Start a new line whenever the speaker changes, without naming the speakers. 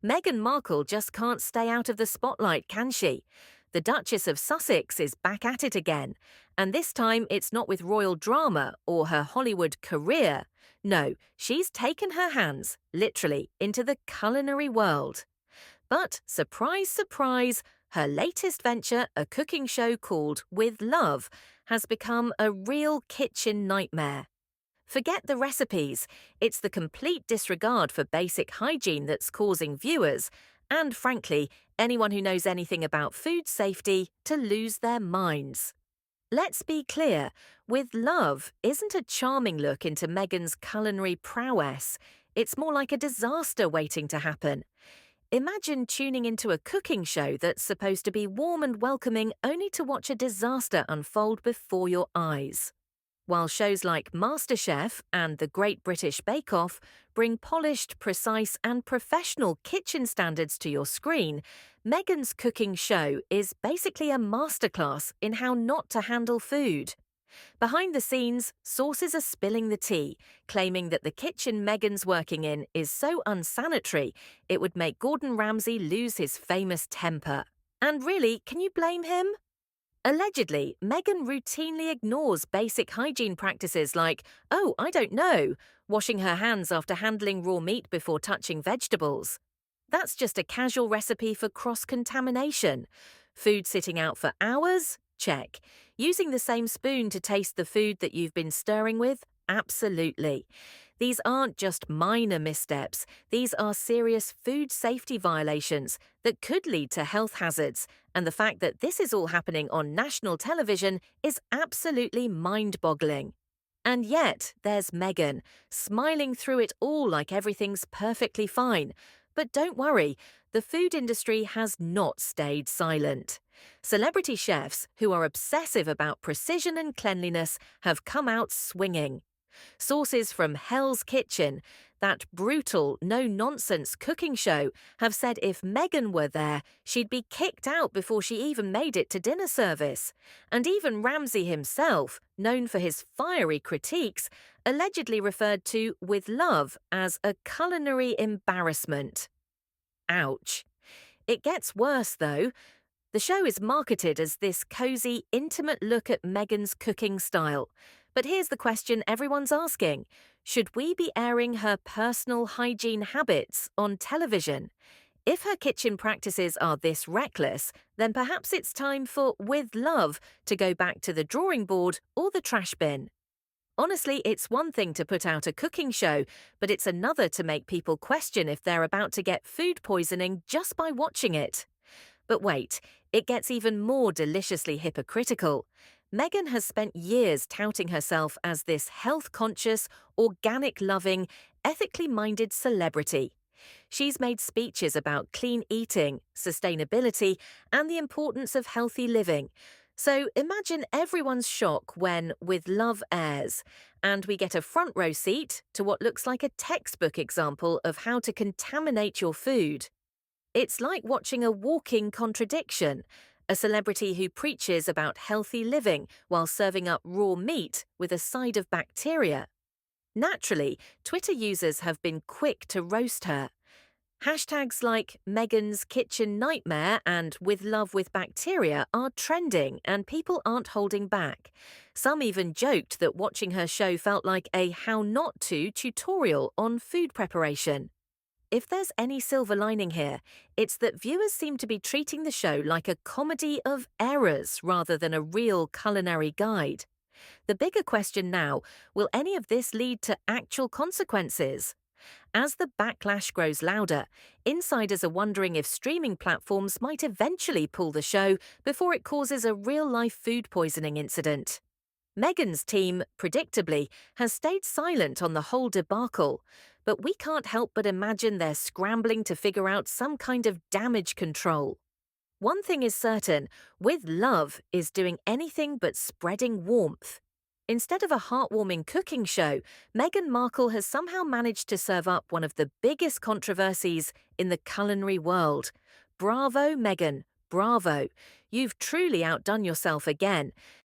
Meghan Markle just can't stay out of the spotlight, can she? The Duchess of Sussex is back at it again, and this time it's not with royal drama or her Hollywood career. No, she's taken her hands, literally, into the culinary world. But, surprise, surprise, her latest venture, a cooking show called With Love, has become a real kitchen nightmare. Forget the recipes, it's the complete disregard for basic hygiene that's causing viewers, and frankly, anyone who knows anything about food safety, to lose their minds. Let's be clear, With Love isn't a charming look into Meghan's culinary prowess. It's more like a disaster waiting to happen. Imagine tuning into a cooking show that's supposed to be warm and welcoming only to watch a disaster unfold before your eyes. While shows like MasterChef and The Great British Bake Off bring polished, precise, and professional kitchen standards to your screen, Meghan's cooking show is basically a masterclass in how not to handle food. Behind the scenes, sources are spilling the tea, claiming that the kitchen Meghan's working in is so unsanitary it would make Gordon Ramsay lose his famous temper. And really, can you blame him? Allegedly, Meghan routinely ignores basic hygiene practices like, oh, I don't know, washing her hands after handling raw meat before touching vegetables. That's just a casual recipe for cross-contamination. Food sitting out for hours? Check. Using the same spoon to taste the food that you've been stirring with? Absolutely. These aren't just minor missteps, these are serious food safety violations that could lead to health hazards, and the fact that this is all happening on national television is absolutely mind-boggling. And yet, there's Meghan, smiling through it all like everything's perfectly fine. But don't worry, the food industry has not stayed silent. Celebrity chefs, who are obsessive about precision and cleanliness, have come out swinging. Sources from Hell's Kitchen, that brutal, no-nonsense cooking show, have said if Meghan were there, she'd be kicked out before she even made it to dinner service. And even Ramsay himself, known for his fiery critiques, allegedly referred to With Love as a culinary embarrassment. Ouch. It gets worse, though. The show is marketed as this cozy, intimate look at Meghan's cooking style. But here's the question everyone's asking. Should we be airing her personal hygiene habits on television? If her kitchen practices are this reckless, then perhaps it's time for With Love to go back to the drawing board or the trash bin. Honestly, it's one thing to put out a cooking show, but it's another to make people question if they're about to get food poisoning just by watching it. But wait, it gets even more deliciously hypocritical. Meghan has spent years touting herself as this health-conscious, organic-loving, ethically-minded celebrity. She's made speeches about clean eating, sustainability, and the importance of healthy living. So imagine everyone's shock when With Love airs, and we get a front row seat to what looks like a textbook example of how to contaminate your food. It's like watching a walking contradiction, a celebrity who preaches about healthy living while serving up raw meat with a side of bacteria. Naturally, Twitter users have been quick to roast her. Hashtags like Meghan's Kitchen Nightmare and With Love with Bacteria are trending and people aren't holding back. Some even joked that watching her show felt like a how not to tutorial on food preparation. If there's any silver lining here, it's that viewers seem to be treating the show like a comedy of errors rather than a real culinary guide. The bigger question now, will any of this lead to actual consequences? As the backlash grows louder, insiders are wondering if streaming platforms might eventually pull the show before it causes a real-life food poisoning incident. Meghan's team, predictably, has stayed silent on the whole debacle, but we can't help but imagine they're scrambling to figure out some kind of damage control. One thing is certain, With Love is doing anything but spreading warmth. Instead of a heartwarming cooking show, Meghan Markle has somehow managed to serve up one of the biggest controversies in the culinary world. Bravo, Meghan, bravo. You've truly outdone yourself again.